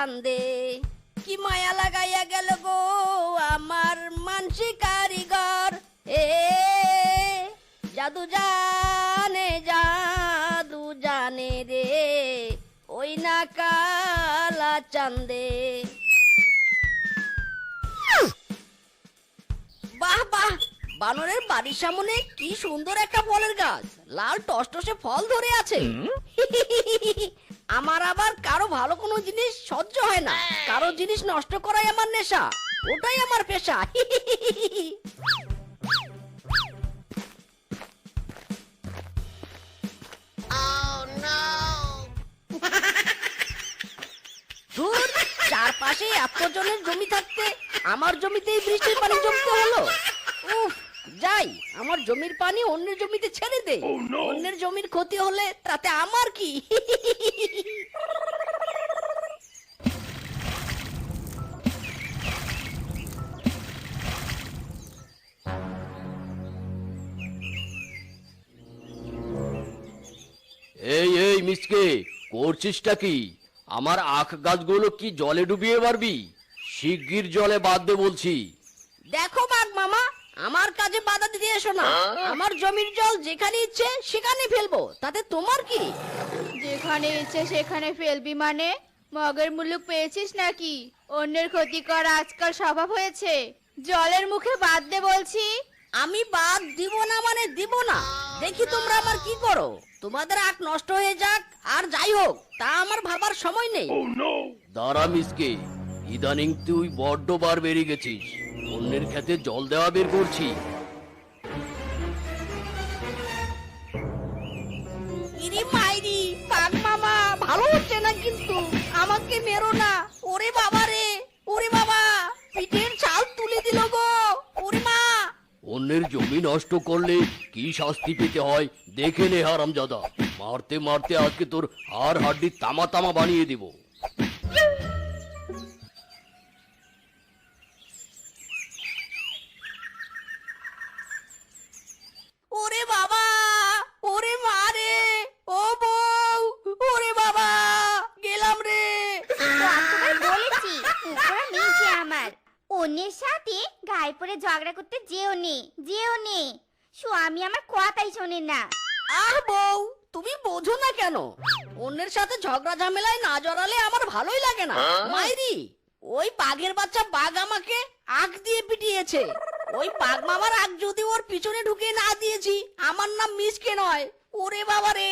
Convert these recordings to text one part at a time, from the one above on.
চান্দে। কি মায়া লাগাইয়া গেল গো আমার মানসি কারিগর, এ জাদু জানে রে ওই না কালা চান্দে। বাহ বাহ, বানরের বাড়ির সামনে কি সুন্দর একটা ফলের গাছ, লাল টসটসে ফল ধরে আছে। আমার আবার কারো ভালো কোনো জিনিস সহ্য হয় না, কারো জিনিস নষ্ট করাই আমার নেশা, ওটাই আমার পেশা। ধুর, চারপাশে এতজনের জমি থাকতে আমার জমিতেই বৃষ্টির পানি জমতে হলো। উফ, যাই আমার জমির পানি অন্যের জমিতে ছেড়ে দেই, অন্যের জমির ক্ষতি হলে তাতে আমার কি। এই এই মিসকে, করছিসটা কি? আমার আখ গাছগুলো কি জলে ডুবিয়ে মারবি? শিগগির জলে বাদ দে বলছি। দেখো বাঘ মামা, আমার কাজে বাধা দিতে এসো না, আমার জমির জল যেখানে ইচ্ছে সেখানে ফেলবো, তাতে তোমার কি? যেখানে ইচ্ছে সেখানে ফেলবি মানে? মগের মুলুক পেয়েছিস নাকি? অন্যের ক্ষতি করা আজকাল স্বভাব হয়েছে। জলের মুখে বাদ দে বলছি। আমি বাদ দিব না মানে দিব না, দেখি তোমরা আবার কি করো। তোমাদের আখ নষ্ট হয়ে যাক আর যাই হোক, তা আমার ভাবার সময় নেই। দাঁড়া মিসকে, ইদানিং তুই বড্ড বার বেরিয়ে গেছিস। অন্যের খেতে জল দেওয়া বের করছি। ইরি মাইরি, বাঘ মামা ভালো হচ্ছে না কিন্তু, আমাকে মেরো না। ওরে বাবা রে, ওরে বাবা, পিঠের ছাল তুলে দিল গো, ওরে মা। অন্যের জমি নষ্ট করলে কি শাস্তি পেতে হয় দেখে নে হারামজাদা। মারতে মারতে আজকে তোর হাড় হাড্ডি তামা তামা বানিয়ে দিব। ওরে বাবা, ওরে মা রে, ও বউ, ওরে বাবা, গেলাম রে। কতবার বলেছি কুকুরা মেয়েছে আমার, অন্যের সাথে গায়ে পড়ে ঝগড়া করতে যেও নে। স্বামী আমার কথাই শোনে না। আহ বউ, তুমি বোঝো না কেন? অন্যের সাথে ঝগড়া ঝামেলায় না জড়ালে আমার ভালোই লাগে না। মাইরি, ওই বাঘের বাচ্চা বাঘ আমাকে আগ দিয়ে পিটিয়েছে। ওই বাঘ মামার আগ যদি ওর পিছনে ঢুকে না দিয়েছি, আমার নাম মিসকে নয়। ওরে বাবা রে।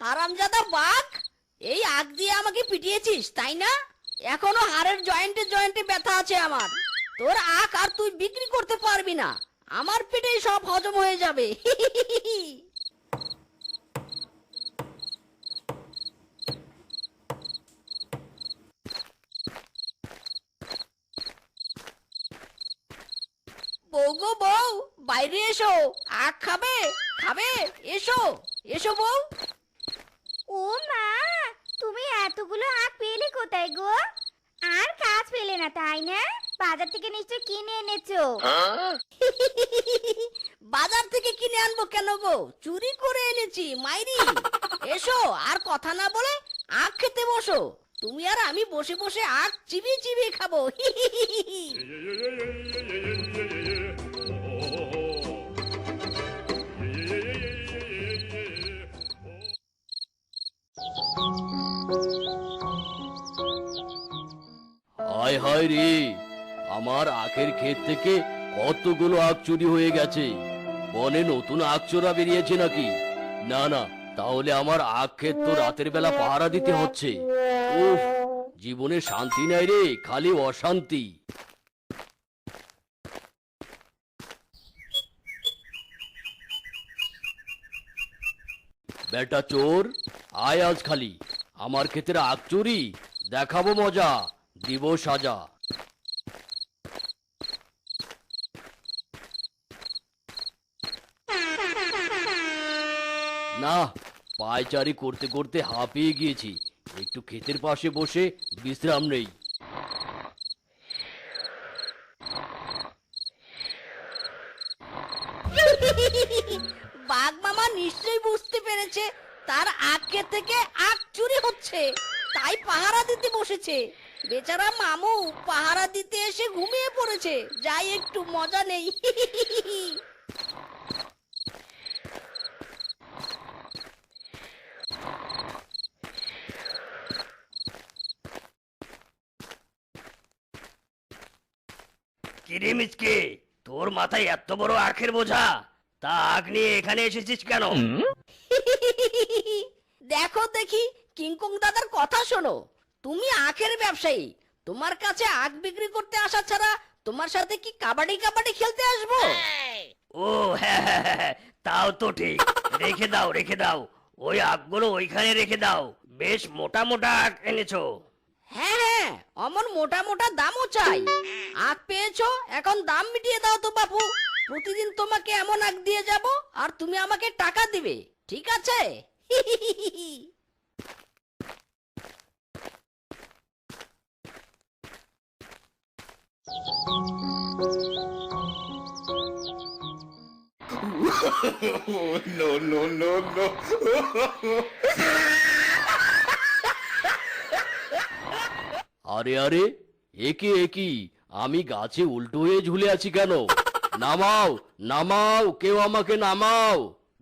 হারামজাদা বাঘ, এই আগ দিয়ে আমাকে পিটিয়েছিস তাই না? এখনো হাড়ের জয়েন্টে জয়েন্টে ব্যথা আছে আমার। তোর আখ আর তুই বিক্রি করতে পারবি না, আমার পেটেই সব হজম হয়ে যাবে। বউ গো বউ, বাইরে এসো, আখ খাবে খাবে, এসো এসো বউ। ও মা, তুমি এতগুলো আখ পেলে কোথায় গো? আর কাজ পেলে না তাই না? বাজার থেকে নিশ্চয় কিনে এনেছো। বাজার থেকে কিনে আনবো কেন গো, চুরি করে এনেছি মাইরি। এসো আর কথা না বলে আখ খেতে বসো। তুমি আর আমি বসে বসে আখ চিবিয়ে চিবিয়ে খাবো। হায় হায় রে, আমার আখের ক্ষেত থেকে কতগুলো আখ চুরি হয়ে গেছে। বনে নতুন আখ চোরা বেরিয়েছে নাকি? না না, তাহলে আমার আখ ক্ষেত তো রাতের বেলা পাহারা দিতে হচ্ছে। উফ, জীবনে শান্তি নাই রে, খালি অশান্তি। বেটা চোর, আয় আজ খালি আমার ক্ষেতের আখ চুরি, দেখাবো মজা, দিব সাজা। না, পায়চারি করতে করতে হাঁপিয়ে গিয়েছি, একটু ক্ষেতের পাশে বসে বিশ্রাম নেই। বুঝতে পেরেছে তার আখ ক্ষেত থেকে আখ চুরি হচ্ছে, তাই পাহারা দিতে বসেছে। বেচারা মামু পাহারা দিতে এসে ঘুমিয়ে পড়েছে। যাই একটু মজা নেই। কিরে মিচকে, তোর মাথায় এত বড় আখের বোঝা, তা আখ নিয়ে এখানে এসেছিস কেন? দেখো দেখি কিংকং দাদার কথা শোনো। তুমি আখের ব্যবসায়ী, তোমার কাছে আখ বিক্রি করতে আসা ছাড়া তোমার সাথে কি কাবাডি কাবাডি খেলতে আসবো? ও হ্যাঁ হ্যাঁ হ্যাঁ, হ্যাঁ, তাও তো ঠিক। রেখে দাও রেখে দাও, ওই আখগুলো ওইখানে রেখে দাও। বেশ মোটা মোটা আখ এনেছো। হ্যাঁ হ্যাঁ, অমন মোটা মোটা দামও চাই। আখ পেয়েছো, এখন দাম মিটিয়ে দাও তো বাপু। প্রতিদিন তোমাকে এমন আখ দিয়ে যাব আর তুমি আমাকে টাকা দিবে, ঠিক আছে? No, no, no, no. আরে আরে, একে একই, আমি গাছে উল্টো হয়ে ঝুলে আছি কেন? নামাও নামাও, কেউ আমাকে নামাও।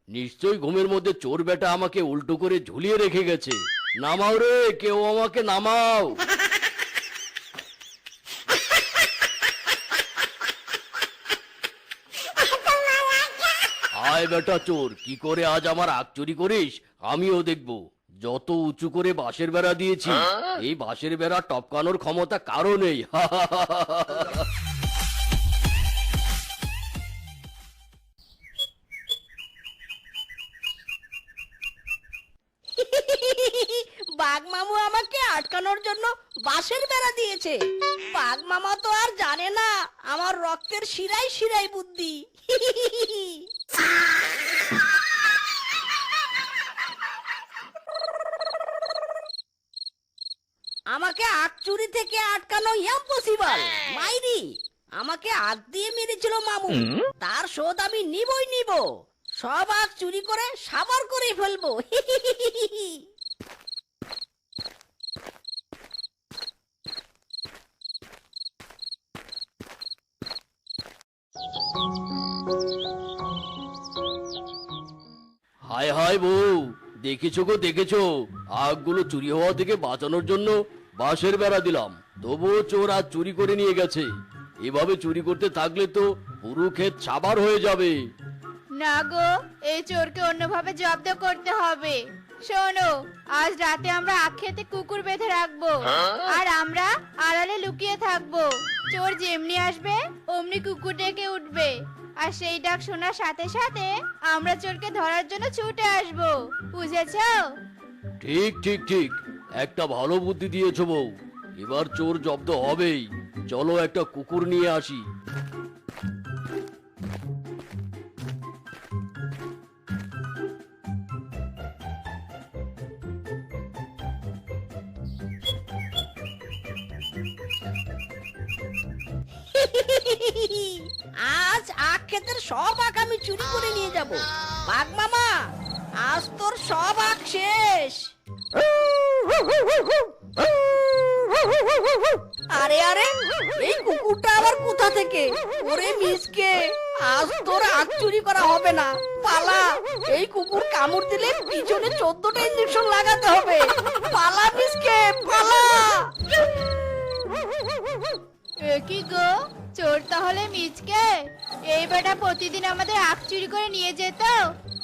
নিশ্চয়ই ঘুমের মধ্যে চোর বেটা আমাকে উল্টো করে ঝুলিয়ে রেখে গেছে। নামাও রে, কেউ আমাকে নামাও। আয় বেটা চোর, কি করে আজ আমার আখ চুরি করিস আমিও দেখব। যত উঁচু করে বাঁশের বেড়া দিয়েছি, এই বাঁশের বেড়া টপকানোর ক্ষমতা কারো নেই। বাঘ মামু আমাকে আটকানোর জন্য বাঁশের বেড়া দিয়েছে। বাঘ মামা তো আর জানে না আমার রক্তের শিরায় শিরায় বুদ্ধি। আমাকে আখ চুরি থেকে আটকানো ইম্পসিবল। মাইরি আমাকে আখ দিয়ে মেরেছিল মামু, তার শোধ আমি নিবই নিব। সব আখ চুরি করে সাবার করে ফেলবো। হায় হায় বউ, দেখেছো গো দেখেছো, আখগুলো চুরি হওয়া থেকে বাঁচানোর জন্য বাঁশের বেড়া দিলাম, তবুও চোর আজ চুরি করে নিয়ে গেছে। এভাবে চুরি করতে থাকলে তো পুরো ক্ষেত সাবার হয়ে যাবে। না গো, এই চোরকে অন্যভাবে জব্দ করতে হবে। শোনো, আজ রাতে আমরা আখ খেতে কুকুর বেঁধে রাখবো, আর আমরা আড়ালে লুকিয়ে থাকবো। চোর যেমনি আসবে অমনি কুকুর ডেকে উঠবে, আর সেই ডাক শোনার সাথে সাথে আমরা চোরকে ধরার জন্য ছুটে আসবো। বুঝেছো? ঠিক ঠিক ঠিক, একটা ভালো বুদ্ধি দিয়েছো বউ। এবার চোর জব্দ হবেই। চলো একটা কুকুর নিয়ে আসি। আজ আখ ক্ষেতের সব আখ আমি চুরি করে নিয়ে যাব। বাঘ মামা, আজ তোর সব আখ শেষ। আরে আরে, এই কুকুরটা আবার কোথা থেকে? ওরে মিসকে, আজ তোর আখ চুরি করা হবে না। পালা, এই কুকুর কামড় দিলে পিছনে 14টা ইঞ্জেকশন লাগাতে হবে। পালা মিসকে, পালা। এ কি গো, চোর তাহলে মিচকে? এই বেটা প্রতিদিন আমাদের আখ চুরি করে নিয়ে যেত।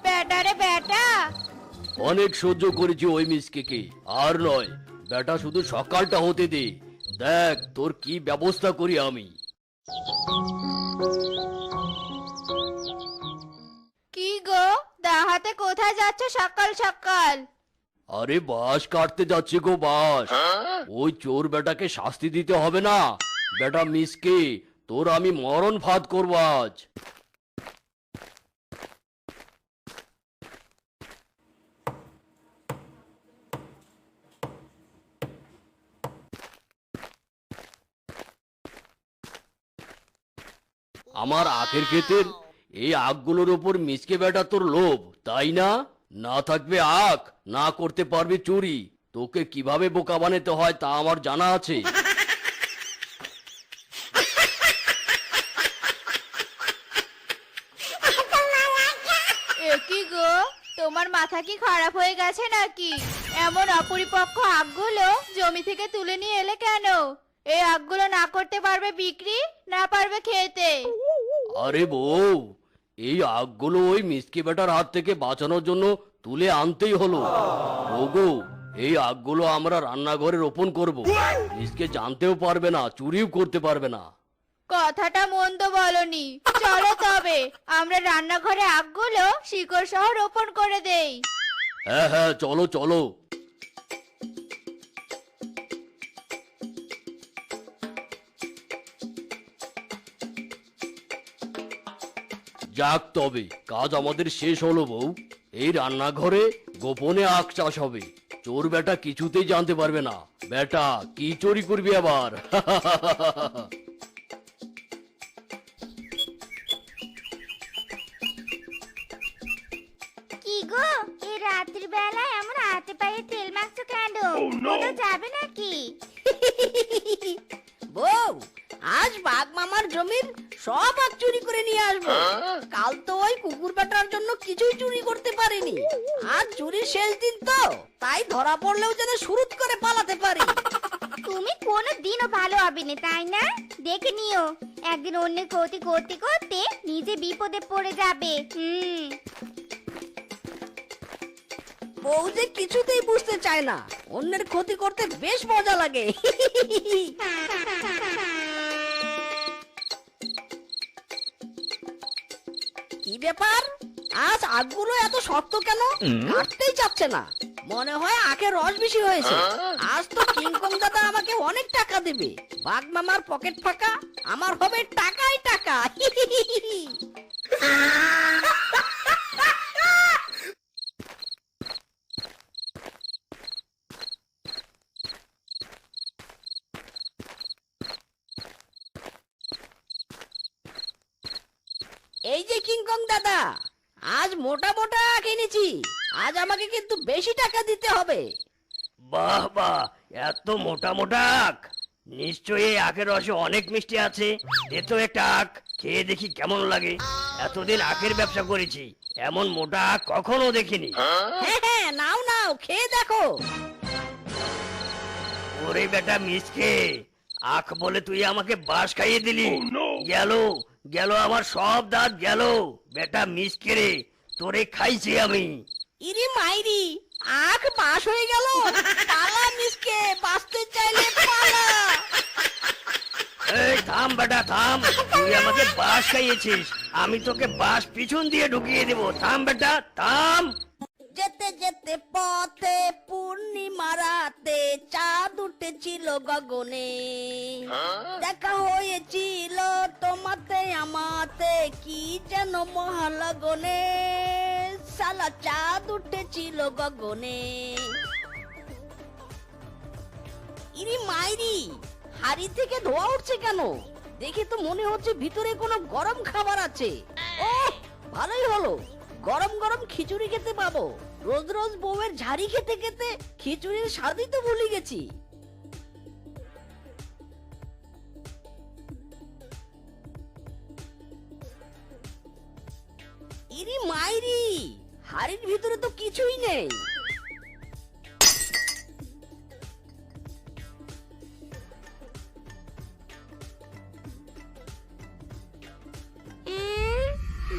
বেটা রে বেটা। অনেক সহ্য করেছি ওই মিসকে, আর নয়। বেটা শুধু সকালটা হতে দে, দেখ তোর কি ব্যবস্থা করি আমি। কি গো, দাহাতে কোথায় যাচ্ছ সকাল সকাল? আরে বাঁশ কাটতে যাচ্ছে গো, বাঁশ। ওই চোর বেটাকে শাস্তি দিতে হবে না? বেটা মিসকে, তোর আমি মরণ ফাঁদ করবো আজ। আমার আখের ক্ষেতের এই আখগুলোর ওপর মিসকে বেটা তোর লোভ, তাই না? না থাকবে আখ, না করতে পারবি চুরি। তোকে কিভাবে বোকা বানাতে হয় তা আমার জানা আছে। এ কি গো, তোমার মাথা কি খারাপ হয়ে গেছে নাকি? এমন অপরিপক্ক আখগুলো জমি থেকে তুলে নিয়ে এলে কেন? এই আখগুলো না করতে পারবে বিক্রি, না পারবে খেতে। আরে বউ, এই আগগুলো ওই মিসকে বেটার হাত থেকে বাঁচানোর জন্য তুলে আনতেই হলো। ওগো, এই আগগুলো আমরা রান্নাঘরে রোপণ করব। মিসকে জানতেও পারবে না, চুরিও করতে পারবে না। কথাটা মন্দ বলনি। চলো তবে আমরা রান্নাঘরে আখগুলো শিকড় সহ রোপণ করে দেই। হ্যাঁ হ্যাঁ, চলো চলো। যাক, তবে কাজ আমাদের শেষ হলো বউ। এই রান্নাঘরে গোপনে আখ চাষ হবে। চোর বেটা কিছুতেই জানতে পারবে না। বেটা, কি চুরি করবি আবার? কি গো, এই রাত্রি বেলায় এমন হাতে পায়ে তেল মাখছো কেন? কোথাও যাবে নাকি? বউ, আজ বাঘ মামার জমির সব আখ চুরি করে নিয়ে আসবো। কাল তো ওই কুকুর বেটার জন্য কিছুই চুরি করতে পারিনি। আজ চুরির শেষ দিন তো, তাই ধরা পড়লেও যেন শুরুত করে পালাতে পারি। তুমি কোনো দিনও ভালো হবে না, তাই না? দেখে নিও, একদিন অন্যের ক্ষতি করতে করতে নিজে বিপদে পড়ে যাবে। বউ যে কিছুতেই বুঝতে চায় না, অন্যের ক্ষতি করতে বেশ মজা লাগে। কি ব্যাপার, আজ আখগুলো এত শক্ত কেন? কাটতেই চাচ্ছে না। মনে হয় আখের রস বেশি হয়েছে। আজ তো কিংকং দাদা আমাকে অনেক টাকা দেবে। বাঘ মামার পকেট ফাঁকা, আমার হবে টাকাই টাকা। এই যে কিংকং দাদা, আজ মোটা মোটা আখ এনেছি। আজ আমাকে কিন্তু বেশি টাকা দিতে হবে। বাহ বাহ, এত মোটা মোটা আখ! নিশ্চয়ই এই আখের রসে অনেক মিষ্টি আছে। দে তো একটা আখ, খেয়ে দেখি কেমন লাগে। এতদিন আখের ব্যবসা করেছি, এমন মোটা আখ কখনো দেখিনি। হ্যাঁ হ্যাঁ, নাও নাও, খেয়ে দেখো। ওরে বেটা মিসকে, আখ বলে তুই আমাকে বাঁশ খাইয়ে দিলি। গেল গেল আমার সব দাঁত গেল। বেটা মিসকে রে, তোরে খাইছি আমি। ইরি মাইরি, আখ বাস হয়ে গেল। পালা মিসকে, বাঁচতে চাইলে পালা। এই থাম বেটা থাম, তুই আমাকে বাঁশ খাইয়েছিস, আমি তোকে বাঁশ পিছন দিয়ে ঢুকিয়ে দেবো। থাম বেটা থাম। যেতে যেতে পথে পূর্ণিমা রাতে চাঁদ উঠেছিল গগনে। দেখা হয়েছিল তোমাতে আমাতে, কি যেন মহালগনে। সালা চাঁদ উঠেছিল গগনে। ইরি মাইরি, হাড়ি থেকে ধোয়া উঠছে কেন? দেখে তো মনে হচ্ছে ভিতরে কোনো গরম খাবার আছে। ও, ভালোই হলো, গরম গরম খিচুড়ি খেতে পাবো। রোজ রোজ বউয়ের ঝাড়ি খেতে খেতে খিচুড়ির স্বাদই তো ভুলে গেছি। ইরি মাইরি, হাড়ির ভিতরে তো কিছুই নেই।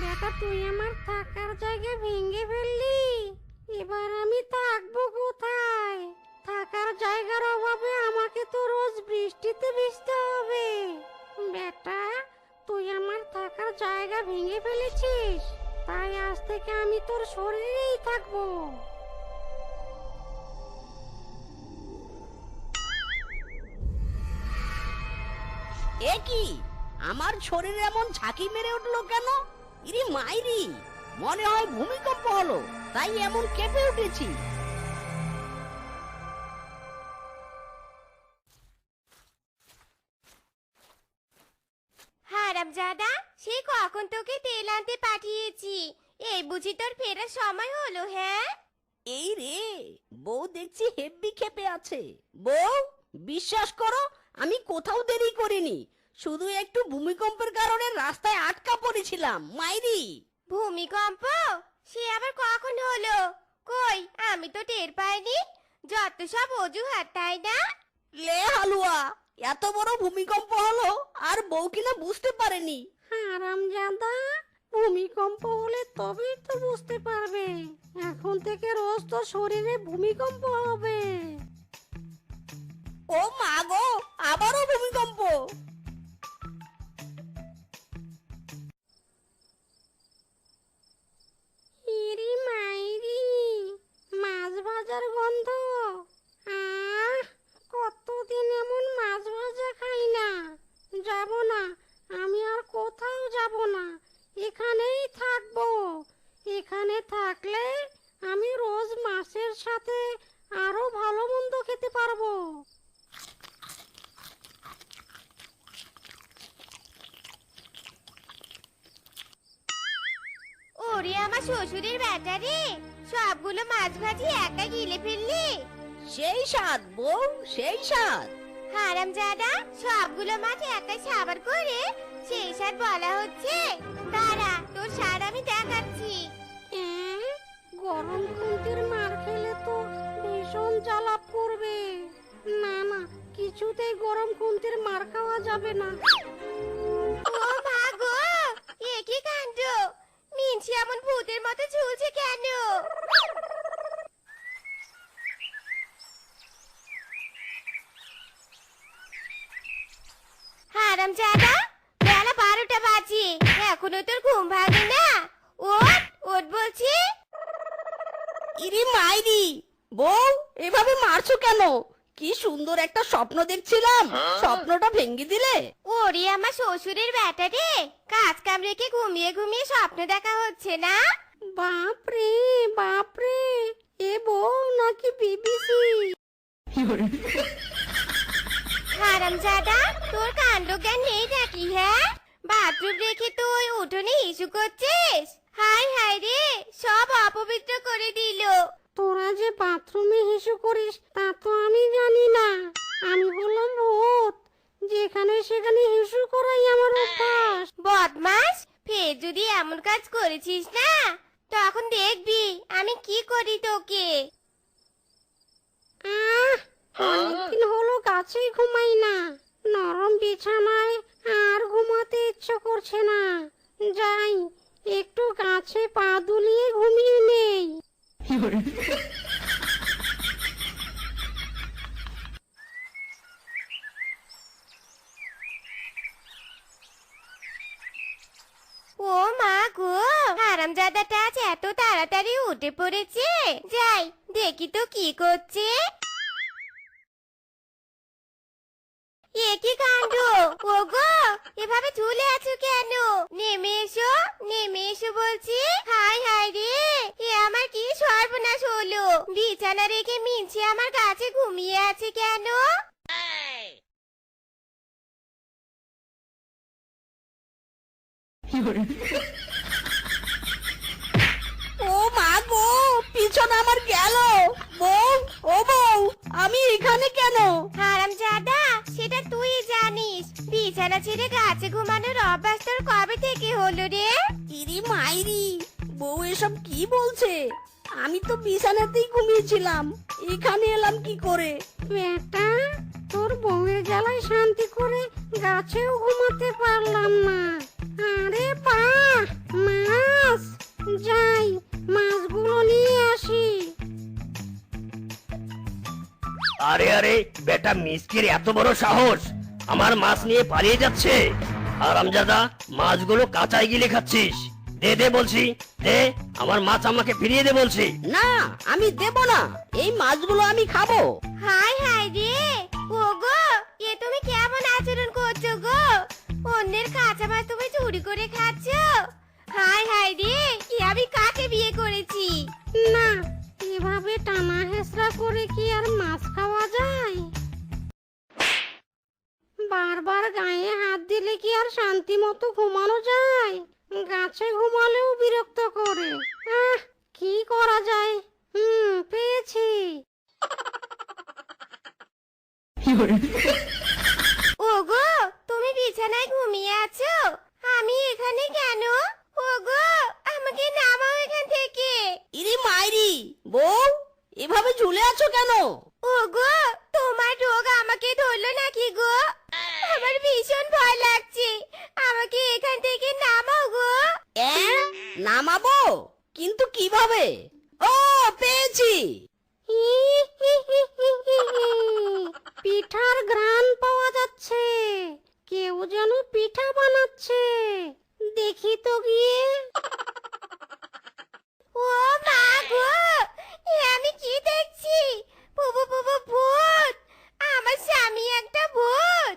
বেটা, তুই আমার থাকার জায়গা ভেঙে ফেললি। এবার আমি থাকবো কোথায়? থাকার জায়গার অভাবে আমাকে তো রোজ বৃষ্টিতে ভিজতে হবে। বেটা, তুই আমার থাকার জায়গা ভেঙে ফেলেছিস, তাই আজ থেকে আমি তোর শরীরেই থাকবো। এ কি, আমার শরীরে এমন ঝাঁকি মেরে উঠলো কেন? ইরি মাইরি, মনে হয় ভূমিকম্প হলো, তাই এমন কেঁপে উঠেছি। হারামজাদা, সে কখন তোকে তেল আনতে পাঠিয়েছি, এই বুঝি তোর ফেরার সময় হলো? হ্যাঁ, এই রে, বউ দেখছি হেব্বি খেপে আছে। বউ, বিশ্বাস করো আমি কোথাও দেরি করিনি, শুধু একটু ভূমিকম্পের কারণে রাস্তায় আটকা পড়েছিলাম। মাইরি, ভূমিকম্প? সে আবার কখন হলো? কই, আমি তো টের পাইনি। যত সব অজুহাত, তাই না? লে হালুয়া, এত বড় ভূমিকম্প হলো আর বউ কিনা বুঝতে পারেনি। হারামজাদা, ভূমিকম্প হলে তবেই তো বুঝতে পারবে। এখন থেকে রোজ তো শরীরে ভূমিকম্প হবে। ও মা গো, আবারও ভূমিকম্প। ইরি মাইরি, মাছ ভাজার গন্ধ। আহ, কতদিন এমন মাছ ভাজা খাই না। যাব না, আমি আর কোথাও যাব না, এখানেই থাকবো। এখানে থাকলে আমি রোজ মাছের সাথে আরো ভালো মন্দ খেতে পারবো। ওরে আমার শ্বশুরের ব্যাটারে, সবগুলো মাছ ভাজি একা গিলে ফেললি। সেই স্বাদ বউ, সেই স্বাদ। হারামজাদা, সবগুলো মাছ একাই সাবার করে সেই স্বাদ বলা হচ্ছে? দাঁড়া, তোর স্বাদ আমি দেখাচ্ছি। গরম খুন্তির মার খেলে তো ভীষণ জ্বালা পড়বে। না না, কিছুতেই গরম খুন্তির মার খাওয়া যাবে না। ও মা গো, এ কি কাণ্ড! মিনছি এমন ভূতের মতো ঝুলছে কেন? হারামজাদা, বেলা 12টা বাজে, এখনো তোর ঘুম ভাঙে না? ওঠ ওঠ বলছি। ইরি মাইরি, বউ এভাবে মারছো কেন? কি সুন্দর একটা স্বপ্ন দেখছিলাম, স্বপ্নটা ভেঙে দিলে। ওরে আমার শ্বশুরের ব্যাটা রে, কাজ কাম রেখে ঘুমিয়ে ঘুমিয়ে স্বপ্ন দেখা হচ্ছে না? বাপরে বাপরে, এ বউ নাকি বিবিসি? হারামজাদা, তোর কাণ্ড জ্ঞান নেই নাকি? হ্যাঁ, বাথরুম রেখে তুই উঠোনে ইস্যু করছিস? হাই হাই রে, সব অপবিত্র করে দিল। তোরা যে বাথরুমে হিসু করিস তা তো আমি জানি না। আমি হলাম ভূত, যেখানে সেখানে হিসু করাই আমার অভ্যাস। বদমাস, ফের যদি এমন কাজ করেছিস না, তখন দেখবি আমি কি করি তোকে। অনেকদিন হলো গাছেই ঘুমাই না, নরম বিছানায় আর ঘুমাতে ইচ্ছে করছে না। যাই, একটু গাছে পা দুলিয়ে ঘুমিয়ে নেই। ও মা গো, হারামজাদাটা আজ এত তাড়াতাড়ি উঠে পড়েছে। যাই দেখি তো কি করছে। এ কি কাণ্ড! ওগো, এভাবে ঝুলে আছো কেন? নেমে এসো, নেমে এসো বলছি। হাই হাই রে, এ আমার কি সর্বনাশ হলো! বিছানা রেখে মিনছি আমার কাছে ঘুমিয়ে আছে কেন? ও মা গো, পিছনে আমার গেল। বউ, ও বউ, আমি এখানে কেন? হারামজাদা, সেটা তুই জানিস। বিছানা ছেড়ে গাছে ঘুমানোর অভ্যাস তোর কবে থেকে হলো রে? ইরি মাইরি, বউ এসব কি বলছে? আমি তো বিছানাতেই ঘুমিয়েছিলাম, এখানে এলাম কি করে? বেটা, তোর বউয়ের জ্বালায় শান্তি করে গাছেও ঘুমাতে পারলাম না। আরে বাহ, মাছ! যাই, মাছগুলো নিয়ে আসি। আরে আরে, বেটা মিসকির এত বড় সাহস, আমার মাছ নিয়ে পালিয়ে যাচ্ছে। হারামজাদা, মাছগুলো কাঁচাই গিলে খাচ্ছিস। দে দে বলছি, দে আমার মাছ, আমাকে ফিরিয়ে দে বলছি। না, আমি দেব না, এই মাছগুলো আমি খাবো। হাই হাই রে, ওগো, এ তুমি কেমন আচরণ করছো গো? অন্যের কাঁচা মাছ তুমি চুরি করে খাচ্ছ? হাই হাই রে, কি আমি কাকে বিয়ে করেছি? না, এভাবে টানা হেসরা করে কি আর মাছ খাওয়া যায়? বারবার গায়ে হাত দিলে কি আর শান্তি মতো ঘুমানো যায়? গাছে ঘুমালেও বিরক্ত করে। কি করা যায়? পেয়েছি। ওগো, তুমি বিছানায় ঘুমিয়ে আছো? আমি এখানে কেন? ওগো, আমাকে নামাও এখান থেকে। ইরি মাইরি, বউ এভাবে ঝুলে আছো কেন? ওগো, তোমার রোগ আমাকে ধরলো নাকি গো? আমার ভীষণ ভয় লাগছে, আমাকে এখান থেকে নামাও গো। নামাবো? কিন্তু কিভাবে? ও, পেয়েছি। পিঠার ঘ্রাণ পাওয়া যাচ্ছে। কেউ যেন পিঠা বানাচ্ছে। দেখি তো গিয়ে। ও মা গো, এ আমি কি দেখছি? বুবু বুবু ভূত! আমার স্বামী একটা ভূত।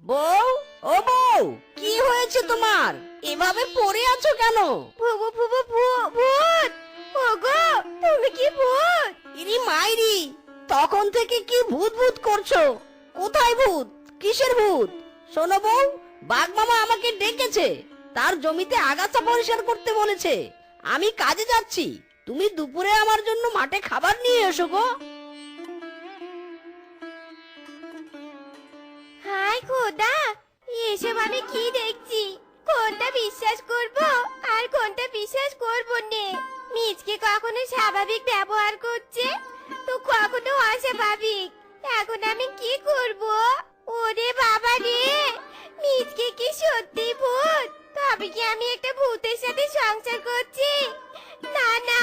বউ, ও বউ, কি হয়েছে তোমার? এভাবে পড়ে আছো কেন? বুবু বুবু ভূত! ওগো, তুমি কি ভূত? ইরি মাইরি, তখন থেকে কি ভূত ভূত করছো? কোথায় ভূত? কিসের ভূত? শোনো বউ, বাঘ মামা আমাকে ডেকেছে, তার জমিতে আগাছা পরিষ্কার করতে বলেছে। আমি কাজে যাচ্ছি, তুমি দুপুরে আমার জন্য মাঠে খাবার নিয়ে এসো গো। হায় খোদা, এসব আমি কি দেখছি? কোনটা বিশ্বাস করব আর কোনটা বিশ্বাস করব নে? মিজকে কখনো স্বাভাবিক ব্যবহার করছে, তো কখনো অস্বাভাবিক। এখন আমি কি করব? ওরে বাবা রে, মিজকে কি সত্যি ভূত? তবে কি আমি একটা ভূতের সাথে সংসার করছি? না না,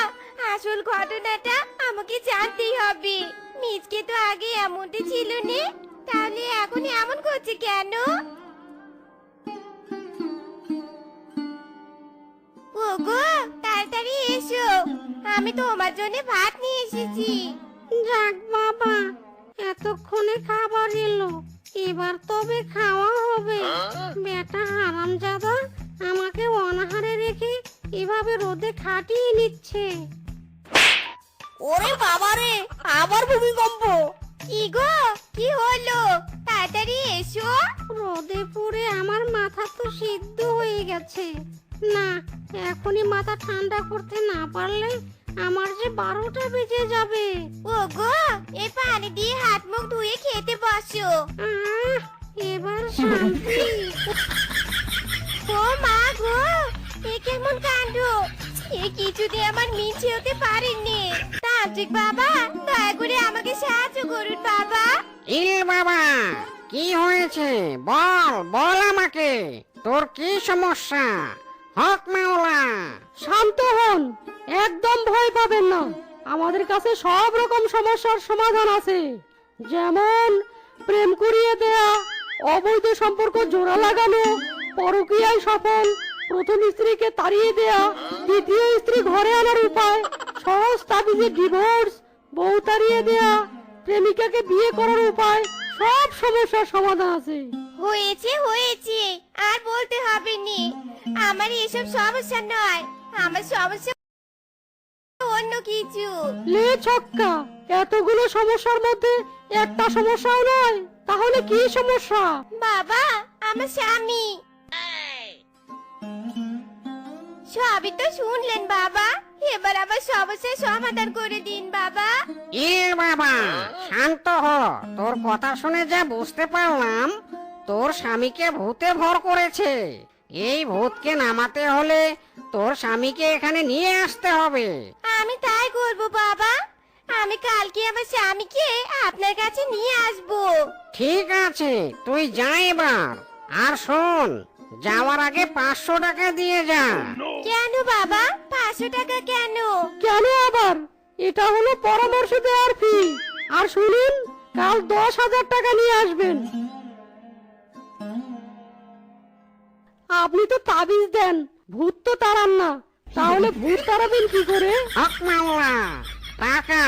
আসল ঘটনাটা আমাকে জানতেই হবে। মিজকে তো আগে এমনটা ছিল না, তাহলে এখন এমন করছে কেন? ওগো, তাড়াতাড়ি এসো, আমি তোমার জন্য ভাত নিয়ে এসেছি। যাক বাবা, এতক্ষণে খাবার এলো। এবার তবে খাওয়া হবে। বেটা হারামজাদা আমাকে অনাহারে রেখে এভাবে রোদে খাটিয়ে নিচ্ছে। ওরে বাবা রে, আবার ভূমিকম্প। কি গো, কি হলো? তাড়াতাড়ি এসো। রোদে পুড়ে আমার মাথা তো সিদ্ধ হয়ে গেছে। না, এখনই মাথা ঠান্ডা করতে না পারলে আমার যে 12টা বেজে যাবে। ওগো, এই পানি দিয়ে হাত মুখ ধুয়ে খেতে বসো। এবার শান্তি। ও মা গো, এ কেমন কাণ্ড! এ কিছুতে আমার মিছে হতে পারেনি। তান্ত্রিক বাবা, দয়া করে আমাকে সাহায্য করুন বাবা। এ বাবা, কি হয়েছে? বল বল আমাকে, তোর কি সমস্যা? হক মাওলা। শান্ত হন, একদম ভয় পাবেন না। আমাদের কাছে সব রকম সমস্যার সমাধান আছে। যেমন প্রেম করিয়ে দেয়া, অবৈধ সম্পর্ক জোড়া লাগানো, পরকীয়ায় সফল, প্রথম স্ত্রীকে তাড়িয়ে দেয়া, দ্বিতীয় স্ত্রী ঘরে আনার উপায়, সহজ তাবিজে ডিভোর্স, বউ তাড়িয়ে দেয়া, প্রেমিকাকে বিয়ে করার উপায়, সব সমস্যার সমাধান আছে। হয়েছে হয়েছে, আর বলতে হবে নি। আমার এসব সমস্যা নয়, আমার সমস্যা অন্য কিছু। লে ছক্কা, এতগুলো সমস্যার মধ্যে একটা সমস্যাও নয়, তাহলে কি সমস্যা? বাবা, আমার স্বামী। সবই তো শুনলেন বাবা, এবার আমার সমস্যার সমাধান করে দিন বাবা। এ বাবা, শান্ত হ। তোর কথা শুনে যা বুঝতে পারলাম, তোর স্বামীকে ভূতে ভর করেছে। এই ভূতকে নামাতে হলে তোর স্বামীকে এখানে নিয়ে আসতে হবে। আমি তাই করব বাবা, আমি কালকে আমার স্বামীকে আপনার কাছে নিয়ে আসব। ঠিক আছে, তুই যা এবার। আর শোন, যাওয়ার আগে 500 টাকা দিয়ে যা। কেন বাবা, 500 টাকা কেন? কেন আবার? এটা হলো পরামর্শ দেওয়ার ফি। আর শুনুন, কাল 10,000 টাকা নিয়ে আসবেন। আপনি তো তাবিজ দেন, ভূত তো তাড়ান না, তাহলে ভূত তাড়াবেন কি করে? হক মাওলা, টাকা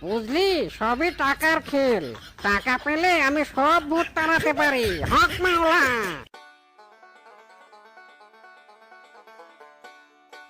বুঝলি, সবই টাকার খেল। টাকা পেলে আমি সব ভূত তাড়াতে পারি। হক মাওলা।